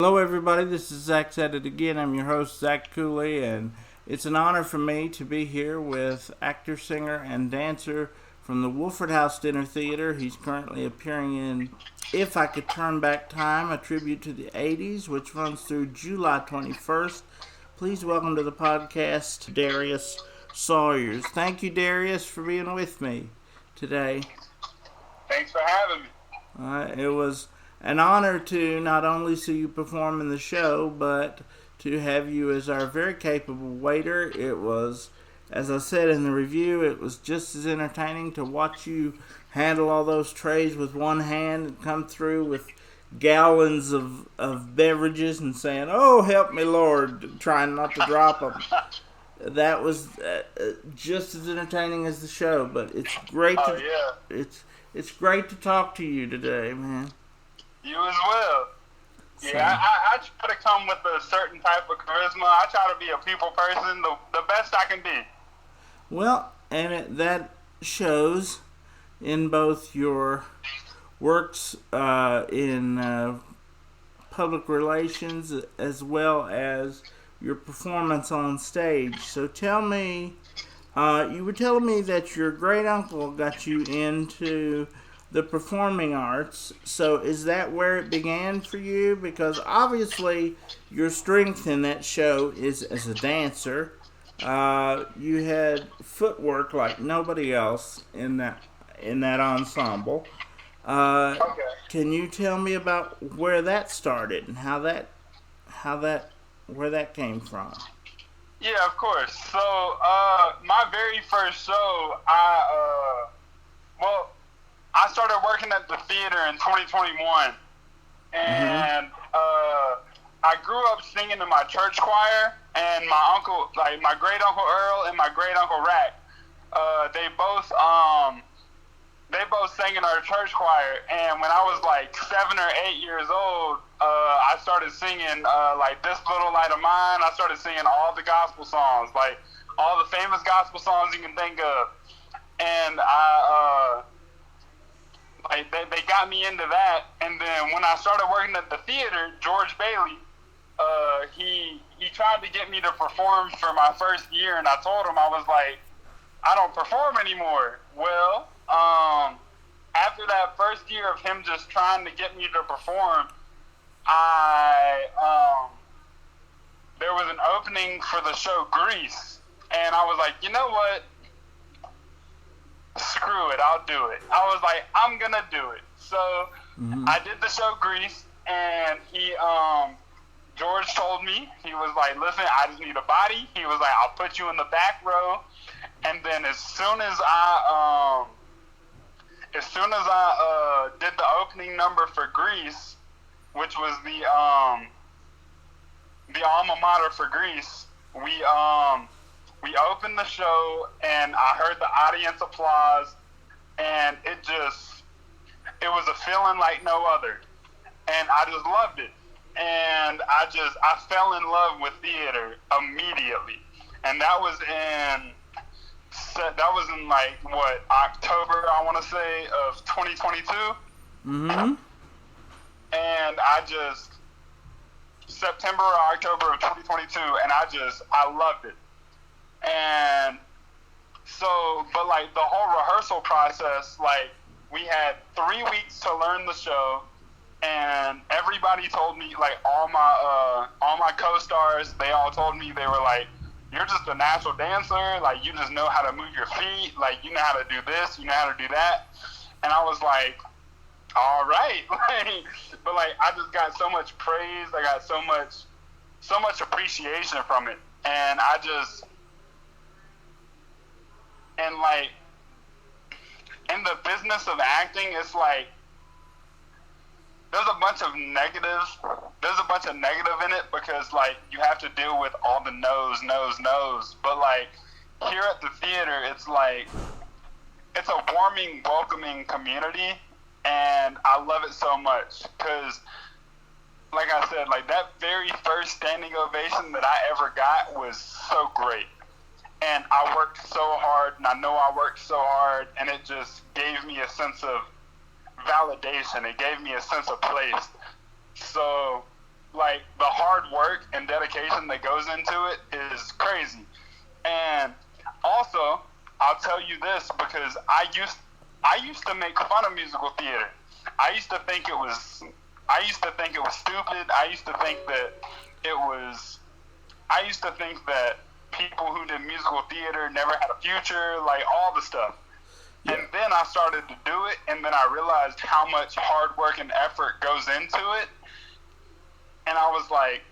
Hello, everybody. This is Zach Said It Again. I'm your host, Zach Cooley, and it's an honor for me to be here with actor, singer, and dancer from the Wohlfahrt Haus Dinner Theater. He's currently appearing in If I Could Turn Back Time, a tribute to the 80s, which runs through July 21st. Please welcome to the podcast, Darius Sawyers. Thank you, Darius, for being with me today. Thanks for having me. It was an honor to not only see you perform in the show, but to have you as our very capable waiter. It was, as I said in the review, it was just as entertaining to watch you handle all those trays with one hand and come through with gallons of beverages and saying, "Oh, help me, Lord," trying not to drop them. That was just as entertaining as the show, but it's great it's great to talk to you today, man. You as well. Yeah, I try to come with a certain type of charisma. I try to be a people person, the best I can be. Well, and that shows in both your works in public relations as well as your performance on stage. So tell me, you were telling me that your great uncle got you into the performing arts. So is that where it began for you? Because obviously your strength in that show is as a dancer. You had footwork like nobody else in that ensemble. Okay. Can you tell me about where that started and where that came from? Yeah, of course. So my very first show, I started working at the theater in 2021, and I grew up singing in my church choir, and my uncle, like my great uncle Earl and my great uncle Rack, they both sang in our church choir. And when I was like 7 or 8 years old, I started singing like "This Little Light of Mine." I started singing all the gospel songs, like all the famous gospel songs you can think of, and they got me into that. And then when I started working at the theater, George Bailey, he tried to get me to perform for my first year, and I told him, I was like, I don't perform anymore. Well, after that first year of him just trying to get me to perform, there was an opening for the show Grease, and I was like, you know what? Screw it, I'll do it. I was like, I'm gonna do it. So I did the show Grease, and George told me, he was like, listen, I just need a body. He was like, I'll put you in the back row. And then as soon as I did the opening number for Grease, which was the alma mater for Grease, we opened the show, and I heard the audience applause, and it was a feeling like no other, and I just loved it, and I fell in love with theater immediately, and that was in like October, I want to say, of 2022, and September or October of 2022, and I loved it. And so, but like the whole rehearsal process, like we had 3 weeks to learn the show, and everybody told me, like all my co-stars, they all told me, they were like, you're just a natural dancer, like you just know how to move your feet, like you know how to do this, you know how to do that. And I was like, all right, but like I just got so much praise, I got so much appreciation from it, and and like in the business of acting, it's like there's a bunch of negative in it, because like you have to deal with all the no's. But like here at the theater, it's like it's a warming, welcoming community, and I love it so much, because like I said, like that very first standing ovation that I ever got was so great. And I worked so hard, and I know I worked so hard, and it just gave me a sense of validation. It gave me a sense of place. So like the hard work and dedication that goes into it is crazy. And also, I'll tell you this because I used to make fun of musical theater. I used to think it was stupid. I used to think that people who did musical theater never had a future, like all the stuff. Yeah. And then I started to do it, and then I realized how much hard work and effort goes into it. And I was like,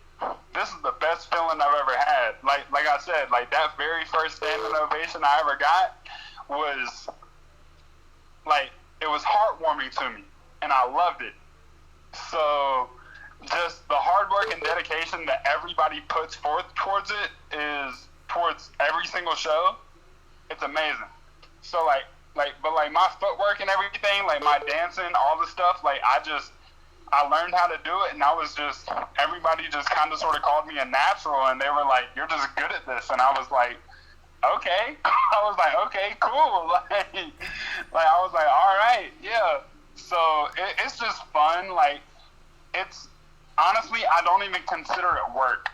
this is the best feeling I've ever had. Like I said, like that very first standing ovation I ever got was like, it was heartwarming to me, and I loved it. So just the hard work and dedication that everybody puts forth towards it is towards every single show. It's amazing. So but my footwork and everything, like my dancing, all the stuff, like I learned how to do it, and everybody just kind of sort of called me a natural, and they were like, you're just good at this. And I was like, okay. I was like, okay, cool. Like I was like, all right, yeah. So it's just fun. Like, it's, honestly, I don't even consider it work.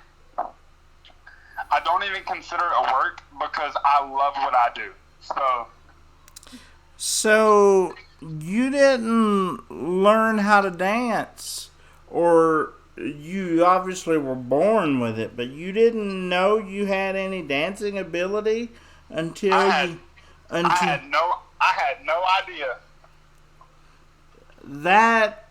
I don't even consider it work because I love what I do. So you didn't learn how to dance, or you obviously were born with it, but you didn't know you had any dancing ability until I had no idea. That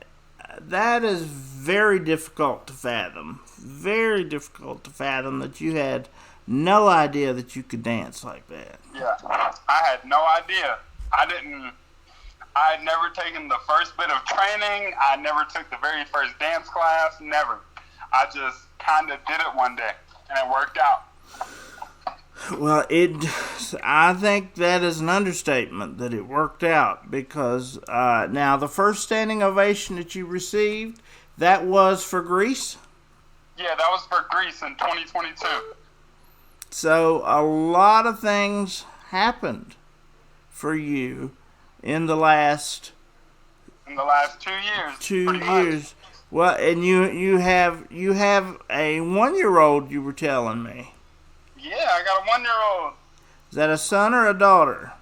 is very difficult to fathom. Very difficult to fathom that you had no idea that you could dance like that. Yeah, I had no idea. I had never taken the first bit of training. I never took the very first dance class. Never. I just kind of did it one day, and it worked out. Well, I think that is an understatement that it worked out, because now the first standing ovation that you received, that was for Greece? Yeah, that was for Greece in 2022. So a lot of things happened for you in the last 2 years. 2 years. Well, and you have a 1-year-old, you were telling me. Yeah, I got a 1-year-old. Is that a son or a daughter?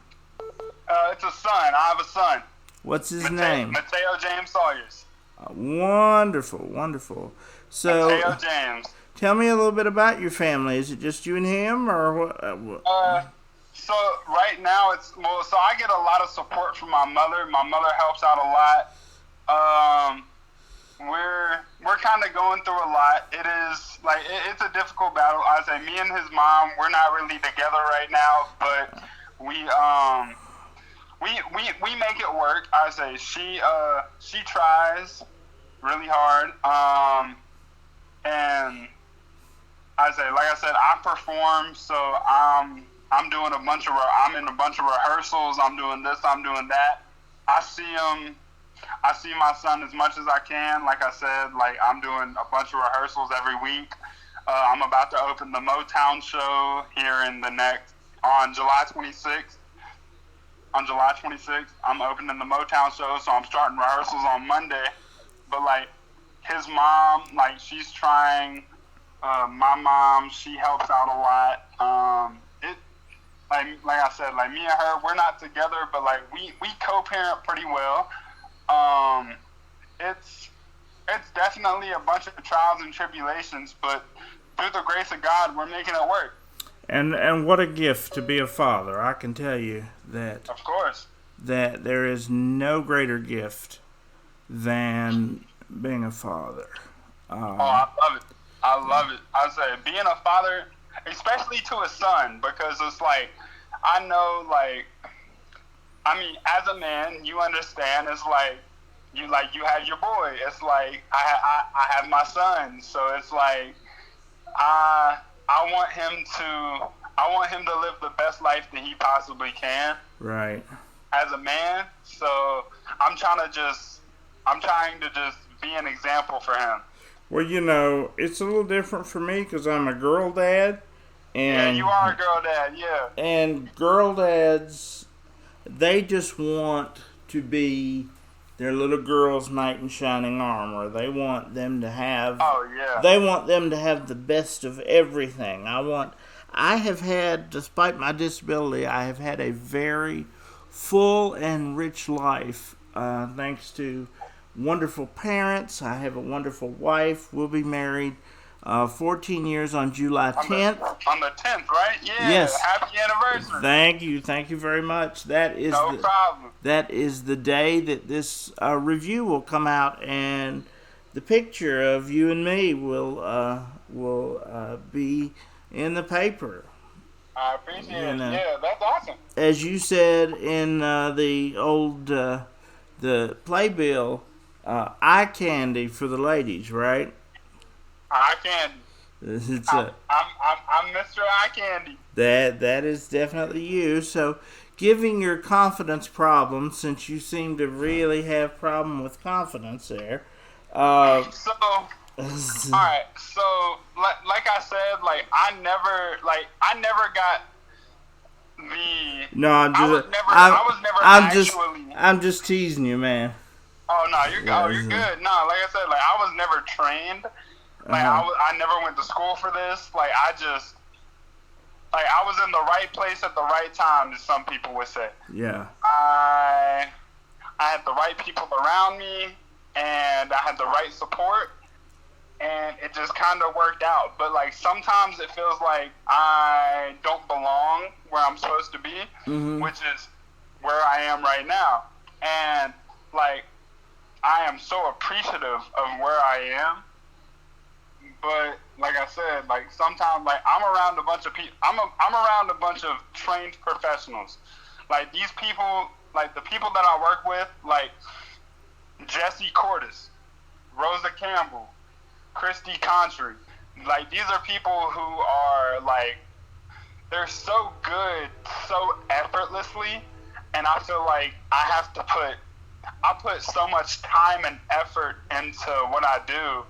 It's a son. I have a son. What's his name? Mateo James Sawyers. Wonderful, wonderful. So, Mateo James. Tell me a little bit about your family. Is it just you and him, or what? So right now so I get a lot of support from my mother. My mother helps out a lot. We're kind of going through a lot. It is like it's a difficult battle. I say me and his mom, we're not really together right now, but we make it work. I say she tries really hard. And I say, like I said, I perform, so I'm in a bunch of rehearsals. I'm doing this, I'm doing that. I see my son as much as I can. Like I said, like I'm doing a bunch of rehearsals every week. I'm about to open the Motown show here on July 26th. On July 26th, I'm opening the Motown show, so I'm starting rehearsals on Monday. But like his mom, like she's trying. My mom, she helps out a lot. Like I said, like me and her, we're not together, but like we co-parent pretty well. It's definitely a bunch of trials and tribulations, but through the grace of God, we're making it work. And what a gift to be a father. I can tell you that. Of course. That there is no greater gift than being a father. I love it. I love it. I say being a father, especially to a son, because it's like, I know, like, I mean, as a man, you understand, it's like you have your boy. It's like I have my son, so it's like I want him to live the best life that he possibly can. Right. As a man, so I'm trying to just be an example for him. Well, you know, it's a little different for me because I'm a girl dad. And, yeah, you are a girl dad, yeah. And girl dads, they just want to be their little girl's knight in shining armor. They want them to have. Oh yeah. They want them to have the best of everything. I have had, despite my disability, I have had a very full and rich life, thanks to wonderful parents. I have a wonderful wife. We'll be married 14 years on July 10th. On the 10th, right? Yeah. Yes. Happy anniversary. Thank you very much. That is no problem. That is the day that this review will come out, and the picture of you and me will be in the paper. I appreciate it. Yeah, that's awesome. As you said in the old the playbill, eye candy for the ladies, right? Eye candy. I'm Mr. Eye Candy. That is definitely you. So, giving your confidence problem, since you seem to really have problem with confidence there. All right. So, like I said, like I never got the. No, I'm just teasing you, man. Oh no, you're good. No, like I said, like I was never trained. Like I never went to school for this. Like I was in the right place at the right time, as some people would say. Yeah. I had the right people around me, and I had the right support, and it just kind of worked out. But like sometimes it feels like I don't belong where I'm supposed to be, which is where I am right now. And like I am so appreciative of where I am. But like I said, like sometimes, like I'm around a bunch of people. I'm around a bunch of trained professionals. Like these people, like the people that I work with, like Jesse Cordes, Rosa Campbell, Christy Contry. Like these are people who are like, they're so good, so effortlessly, and I feel like I put so much time and effort into what I do.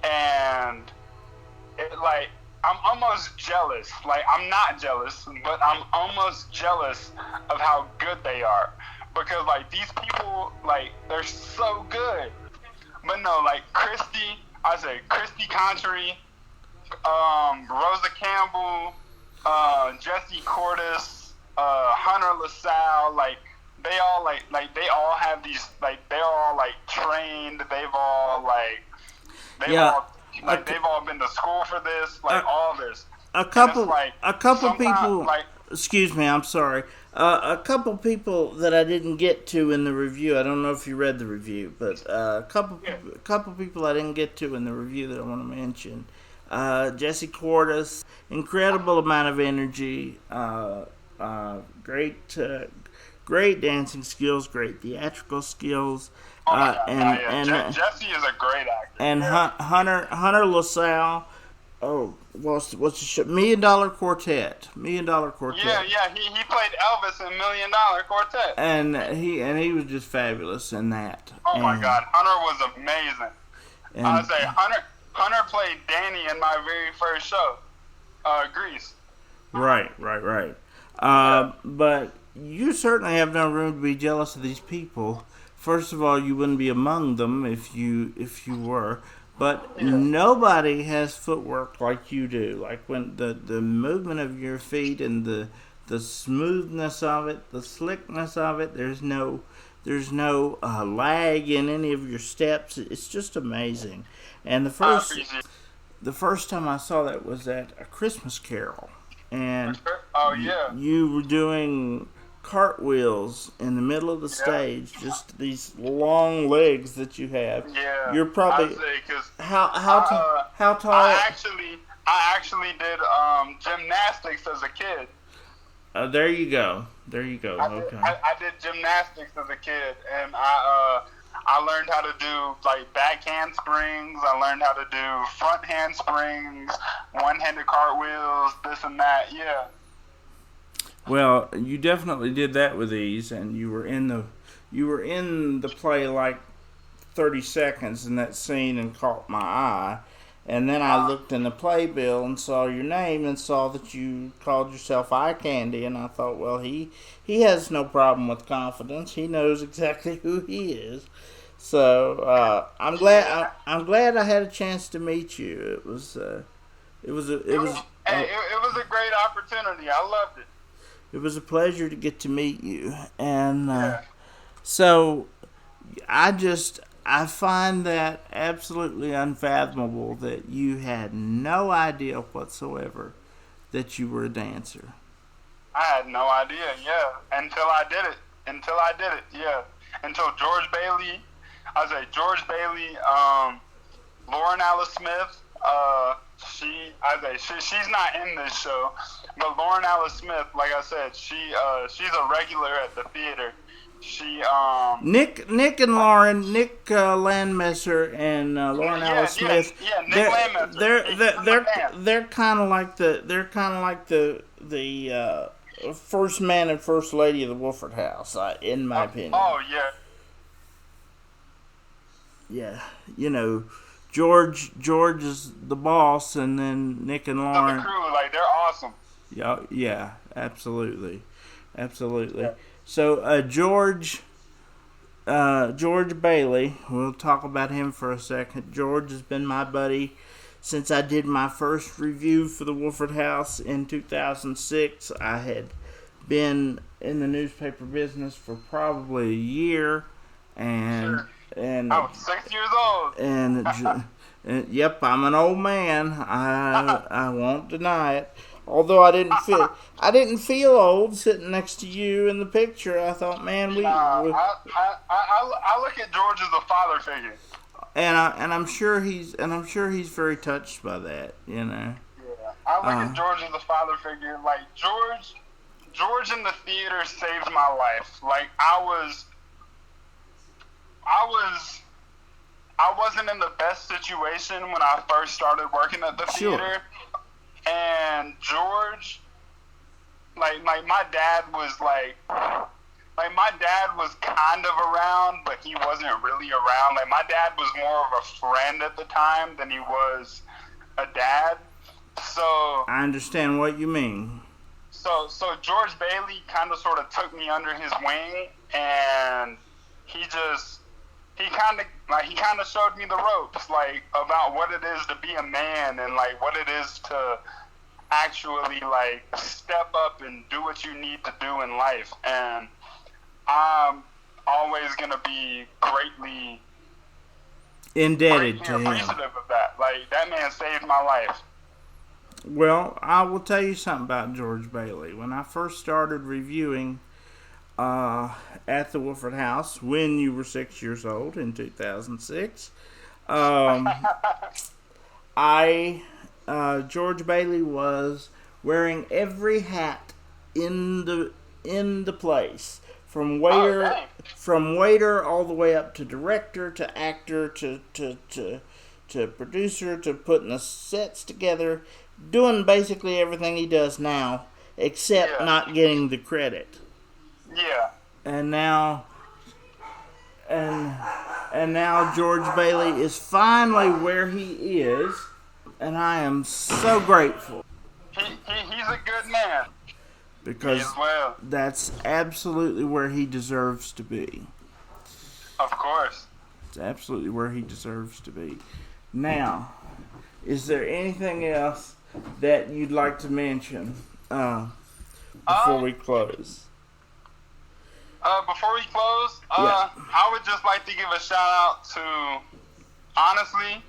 And it, like, I'm almost jealous. Like, I'm not jealous, but I'm almost jealous of how good they are. Because, like, these people, like, they're so good. But no, like, Christy Contry, Rosa Campbell, Jesse Cordes, Hunter LaSalle, like, they all have these, like, they're all, like, trained. They've all, like, they've all been to school for this, like all this. A couple people. Like, excuse me, I'm sorry. A couple people that I didn't get to in the review. I don't know if you read the review, but a couple people I didn't get to in the review that I want to mention. Jesse Cordes, incredible amount of energy. Great dancing skills, great theatrical skills. Jesse is a great actor. And Hunter LaSalle, what's the show? $1 Million Quartet. $1 Million Quartet. Yeah, he played Elvis in $1 Million Quartet. And he was just fabulous in that. Oh my God, Hunter was amazing. I would say Hunter played Danny in my very first show, Grease. Right. But you certainly have no room to be jealous of these people. First of all, you wouldn't be among them if you were. But nobody has footwork like you do. Like when the movement of your feet and the smoothness of it, the slickness of it. There's no lag in any of your steps. It's just amazing. And the first time I saw that was at A Christmas Carol, and you were doing cartwheels in the middle of the stage, just these long legs that you have. Yeah, you're probably how tall? I actually did gymnastics as a kid. There you go. Okay. I did gymnastics as a kid, and I learned how to do like back handsprings. I learned how to do front handsprings, one-handed cartwheels, this and that. Yeah. Well, you definitely did that with ease, and you were in the play like 30 seconds in that scene and caught my eye. And then I looked in the playbill and saw your name and saw that you called yourself Eye Candy, and I thought, well, he has no problem with confidence. He knows exactly who he is. So I'm glad I had a chance to meet you. It was a great opportunity. I loved it. It was a pleasure to get to meet you, and so I find that absolutely unfathomable that you had no idea whatsoever that you were a dancer. I had no idea, until I did it, until George Bailey. George Bailey, Lauren Alice Smith. She's not in this show, but Lauren Alice Smith, like I said, she's a regular at the theater. Nick Landmesser and Lauren Alice Smith. Nick Landmesser. They're kind of like the first man and first lady of the Wohlfahrt House, in my opinion. Oh yeah. Yeah, George is the boss, and then Nick and Lauren. The crew, they're awesome. Yeah, absolutely. Yeah. So George Bailey, we'll talk about him for a second. George has been my buddy since I did my first review for the Wohlfahrt House in 2006. I had been in the newspaper business for probably a year, and. Sure. And I was 6 years old. And yep, I'm an old man. I won't deny it. Although I didn't feel old sitting next to you in the picture. I thought, man, I look at George as a father figure. And I'm sure he's very touched by that. Yeah, I look at George as a father figure. Like George in the theater saved my life. Like I wasn't in the best situation when I first started working at the theater, and George, like my dad was my dad was kind of around, but he wasn't really around. Like my dad was more of a friend at the time than he was a dad. So I understand what you mean. So George Bailey kind of sort of took me under his wing, and he kind of showed me the ropes, like about what it is to be a man, and like what it is to actually like step up and do what you need to do in life. And I'm always gonna be greatly indebted to him. Appreciative of that. Like that man saved my life. Well, I will tell you something about George Bailey. When I first started reviewing at the Wohlfahrt House when you were 6 years old in 2006. George Bailey was wearing every hat in the place, from waiter all the way up to director to actor to producer to putting the sets together, doing basically everything he does now, except not getting the credit. Yeah. And now George Bailey is finally where he is, and I am so grateful. He's a good man. Because that's absolutely where he deserves to be. Of course. It's absolutely where he deserves to be. Now, is there anything else that you'd like to mention before we close? Before we close, I would just like to give a shout out to, honestly,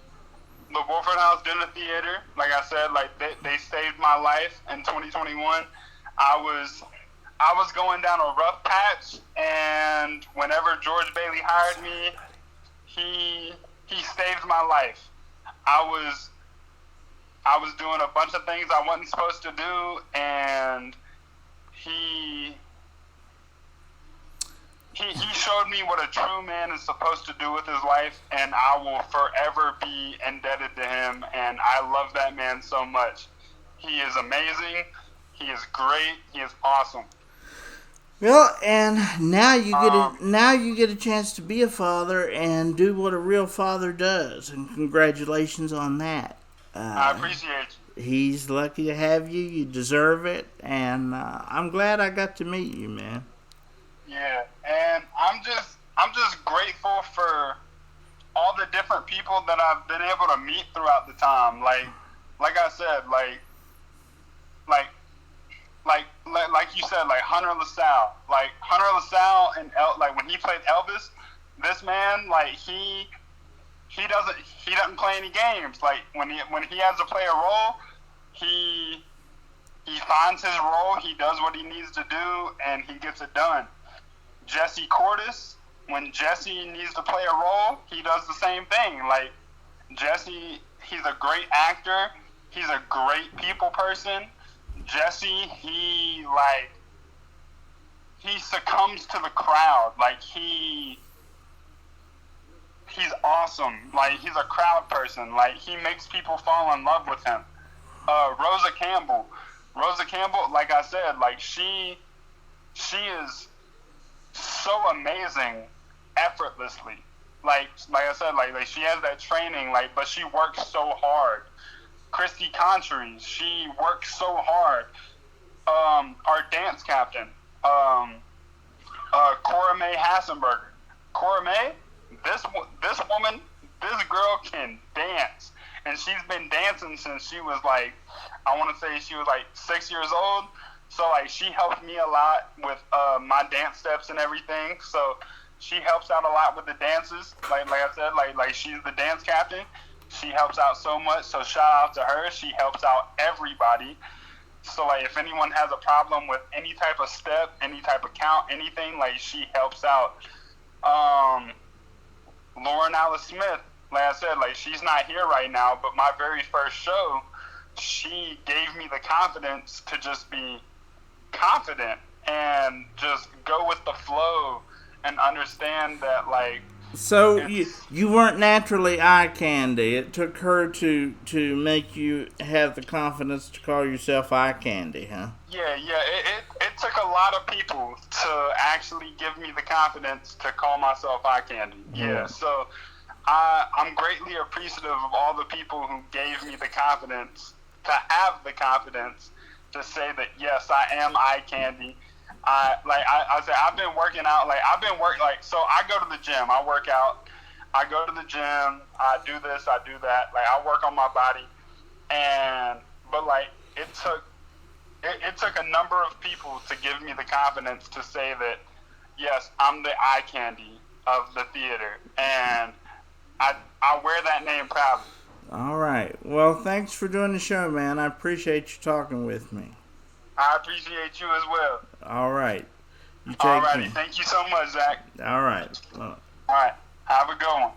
the Wohlfahrt Haus Dinner Theater. Like I said, like they saved my life in 2021. I was going down a rough patch, and whenever George Bailey hired me, he saved my life. I was doing a bunch of things I wasn't supposed to do, and he showed me what a true man is supposed to do with his life, and I will forever be indebted to him, and I love that man so much. He is amazing. He is great. He is awesome. Well, and now you get a chance to be a father and do what a real father does, and congratulations on that. I appreciate you. He's lucky to have you. You deserve it, and I'm glad I got to meet you, man. Yeah, and I'm just grateful for all the different people that I've been able to meet throughout the time. Like I said, like you said, like Hunter LaSalle, and like when he played Elvis, this man, like he doesn't play any games. Like when he has to play a role, he finds his role, he does what he needs to do, and he gets it done. Jesse Cordes, when Jesse needs to play a role, he does the same thing. Like Jesse, he's a great actor, he's a great people person. Jesse, he succumbs to the crowd. Like he's awesome. Like he's a crowd person. Like he makes people fall in love with him. Rosa Campbell, like I said, like she is so amazing effortlessly. Like I said, like she has that training, like, but she works so hard. Christy Contreras, she works so hard. Our dance captain, Cora Mae Hassenberger. Cora Mae, this woman, this girl can dance, and she's been dancing since she was like, I want to say she was like 6 years old. So like she helped me a lot with my dance steps and everything. So she helps out a lot with the dances. Like I said, like she's the dance captain. She helps out so much. So shout out to her. She helps out everybody. So like if anyone has a problem with any type of step, any type of count, anything, like she helps out. Lauren Alice Smith, like I said, like she's not here right now, but my very first show, she gave me the confidence to just be confident and just go with the flow and understand that, like. So you weren't naturally eye candy. It took her to make you have the confidence to call yourself eye candy, huh? Yeah. It took a lot of people to actually give me the confidence to call myself eye candy. Yeah. So I'm greatly appreciative of all the people who gave me the confidence to have the confidence to say that yes, I am eye candy. I said I've been working out. So I go to the gym. I work out. I go to the gym. I do this. I do that. Like I work on my body, but like it took a number of people to give me the confidence to say that yes, I'm the eye candy of the theater, and I wear that name proudly. All right. Well, thanks for doing the show, man. I appreciate you talking with me. I appreciate you as well. All right. You take All righty. care. Thank you so much, Zach. All right. All right. Have a good one.